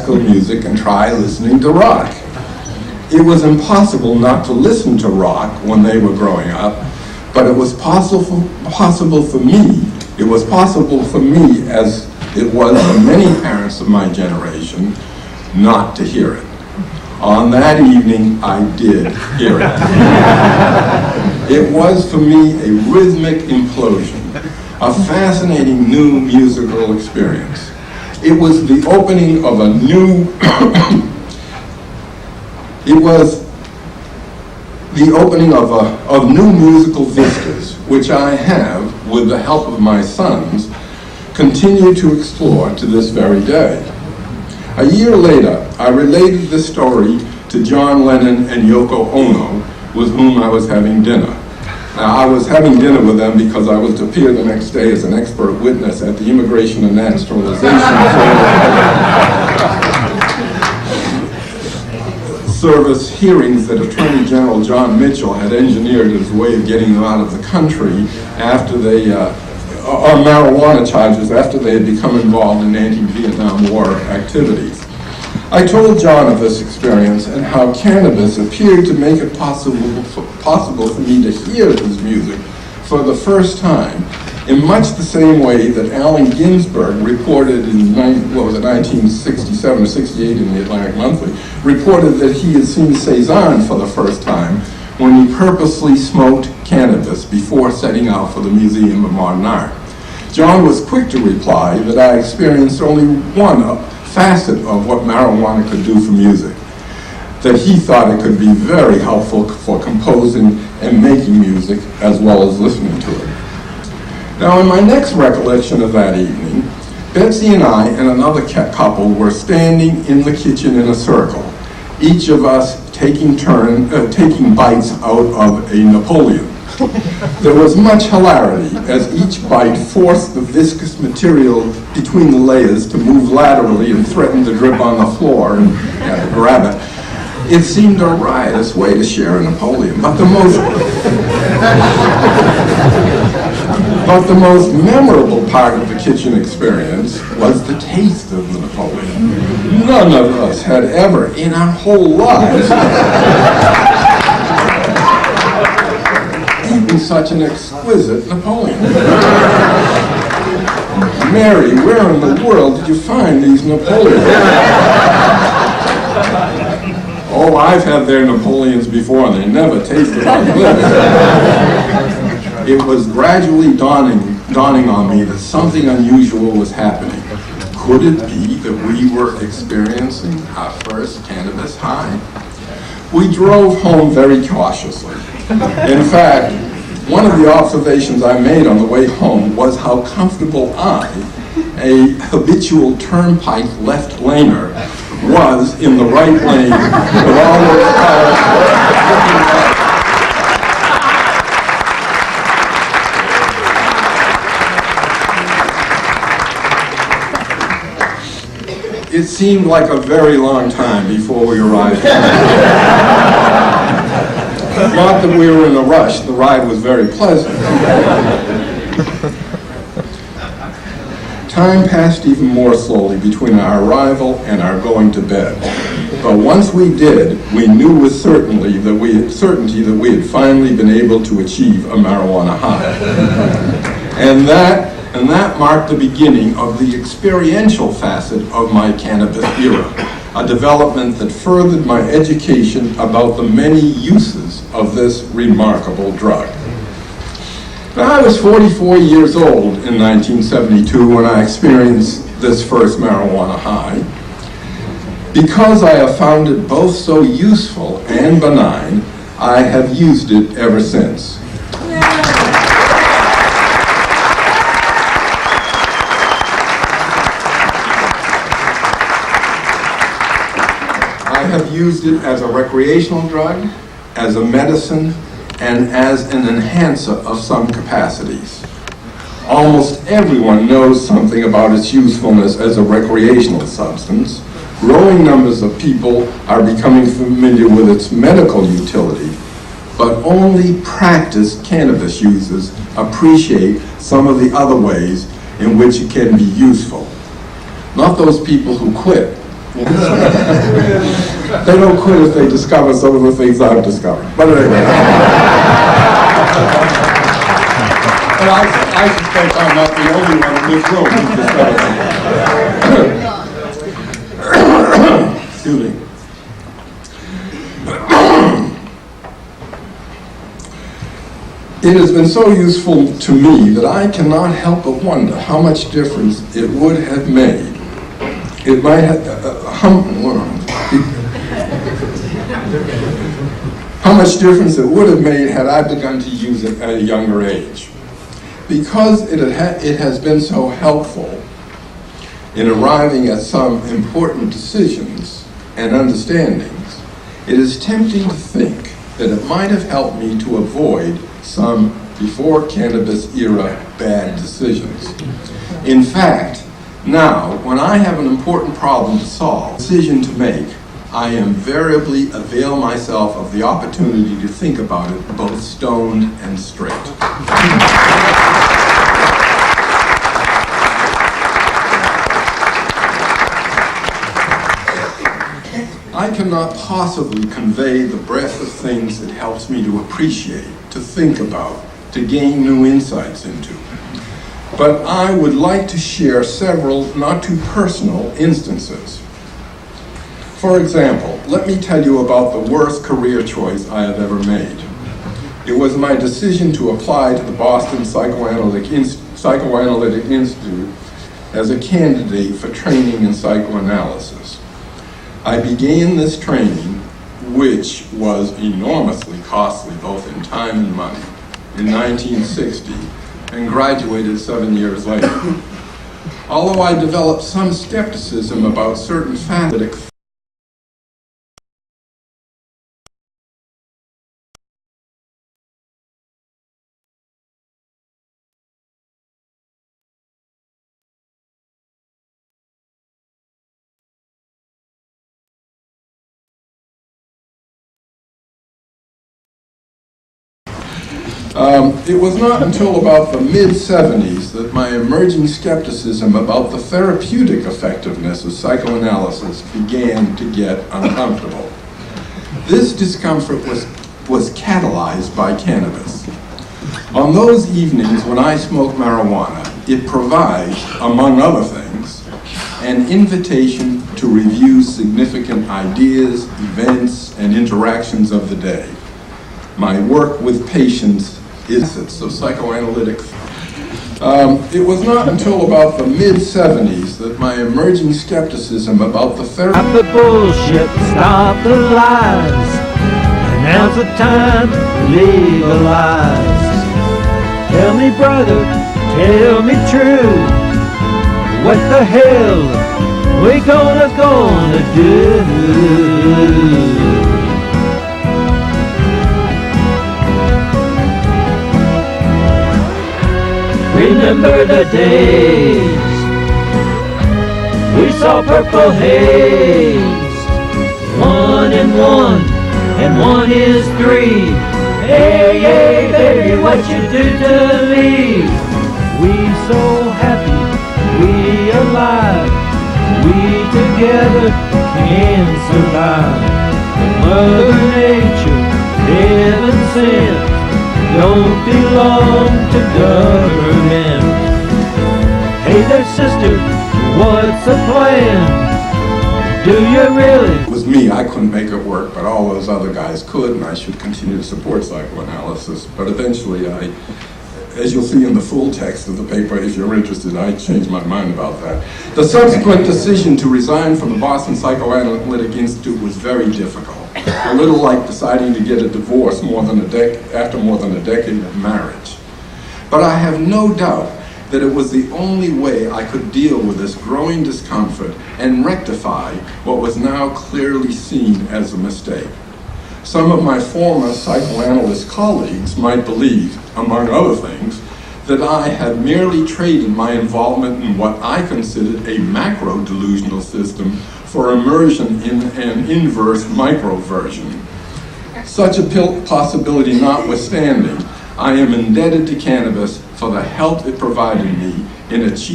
classical music and try listening to rock. It was impossible not to listen to rock when they were growing up, but it was possible for me. It was possible for me, as it was for many parents of my generation, not to hear it. On that evening, I did hear it. It was for me a rhythmic implosion, a fascinating new musical experience. It was the opening of a new, it was the opening of new musical vistas, which I have, with the help of my sons, continued to explore to this very day. A year later, I related this story to John Lennon and Yoko Ono, with whom I was having dinner. Now, I was having dinner with them because I was to appear the next day as an expert witness at the Immigration and Naturalization Service hearings that Attorney General John Mitchell had engineered as a way of getting them out of the country after they, on marijuana charges after they had become involved in anti-Vietnam War activities. I told John of this experience and how cannabis appeared to make it possible for me to hear his music for the first time, in much the same way that Allen Ginsberg reported in 1967 or 68 in the Atlantic Monthly, reported that he had seen Cézanne for the first time when he purposely smoked cannabis before setting out for the Museum of Modern Art. John was quick to reply that I experienced only one facet of what marijuana could do for music, that he thought it could be very helpful for composing and making music as well as listening to it. Now, in my next recollection of that evening, Betsy and I and another couple were standing in the kitchen in a circle, each of us taking bites out of a Napoleon. There was much hilarity as each bite forced the viscous material between the layers to move laterally and threatened to drip on the floor and grab it. It seemed a riotous way to share a Napoleon, but the most memorable part of the kitchen experience was the taste of the Napoleon. None of us had ever in our whole lives eaten such an exquisite Napoleon. Mary, where in the world did you find these Napoleons? Oh, I've had their Napoleons before and they never tasted like this. It was gradually dawning on me that something unusual was happening. Could it be that we were experiencing our first cannabis high? We drove home very cautiously. In fact, one of the observations I made on the way home was how comfortable I, a habitual turnpike left laner, was in the right lane with all those cars. It seemed like a very long time before we arrived home. Not that we were in a rush, the ride was very pleasant. Time passed even more slowly between our arrival and our going to bed. But once we did, we knew with certainty that we had finally been able to achieve a marijuana high. And that marked the beginning of the experiential facet of my cannabis era, a development that furthered my education about the many uses of this remarkable drug. Now, I was 44 years old in 1972 when I experienced this first marijuana high. Because I have found it both so useful and benign, I have used it ever since. I have used it as a recreational drug, as a medicine, and as an enhancer of some capacities. Almost everyone knows something about its usefulness as a recreational substance. Growing numbers of people are becoming familiar with its medical utility, but only practiced cannabis users appreciate some of the other ways in which it can be useful. Not those people who quit, They don't quit if they discover some of the things I've discovered. But anyway. And I suspect I'm not the only one in this room who's discovered things. Excuse me. It has been so useful to me that I cannot help but wonder how much difference it would have made. It might have, how much difference it would have made had I begun to use it at a younger age. Because it has been so helpful in arriving at some important decisions and understandings, it is tempting to think that it might have helped me to avoid some before cannabis era bad decisions. In fact, now, when I have an important problem to solve, decision to make, I invariably avail myself of the opportunity to think about it both stoned and straight. I cannot possibly convey the breadth of things it helps me to appreciate, to think about, to gain new insights into. But I would like to share several not too personal instances. For example, let me tell you about the worst career choice I have ever made. It was my decision to apply to the Boston Psychoanalytic Institute as a candidate for training in psychoanalysis. I began this training, which was enormously costly both in time and money, in 1960, and graduated 7 years later. Although I developed some skepticism about certain facets, it was not until about the mid-70s that my emerging skepticism about the therapeutic effectiveness of psychoanalysis began to get uncomfortable. This discomfort was catalyzed by cannabis. On those evenings when I smoke marijuana, it provides, among other things, an invitation to review significant ideas, events, and interactions of the day. My work with patients is of psychoanalytic. It was not until about the mid-70s that my emerging skepticism about the therapy. Stop the bullshit, stop the lies. And now's the time to legalize. Tell me, brother, tell me true. What the hell we gonna do? Remember the days we saw purple haze. 1 and 1 and 1 is 3. Hey, hey, baby, what you do to me? We so happy, we alive. We together can survive. Mother Nature, heaven sent, don't belong to government. Hey there, sister, what's the plan? Do you really? It was me, I couldn't make it work, but all those other guys could, and I should continue to support psychoanalysis. But eventually as you'll see in the full text of the paper, if you're interested, I changed my mind about that. The subsequent decision to resign from the Boston Psychoanalytic Institute was very difficult. A little like deciding to get a divorce after more than a decade of marriage. But I have no doubt that it was the only way I could deal with this growing discomfort and rectify what was now clearly seen as a mistake. Some of my former psychoanalyst colleagues might believe, among other things, that I had merely traded my involvement in what I considered a macro-delusional system for immersion in an inverse microversion. Such a possibility notwithstanding, I am indebted to cannabis for the help it provided me in achieving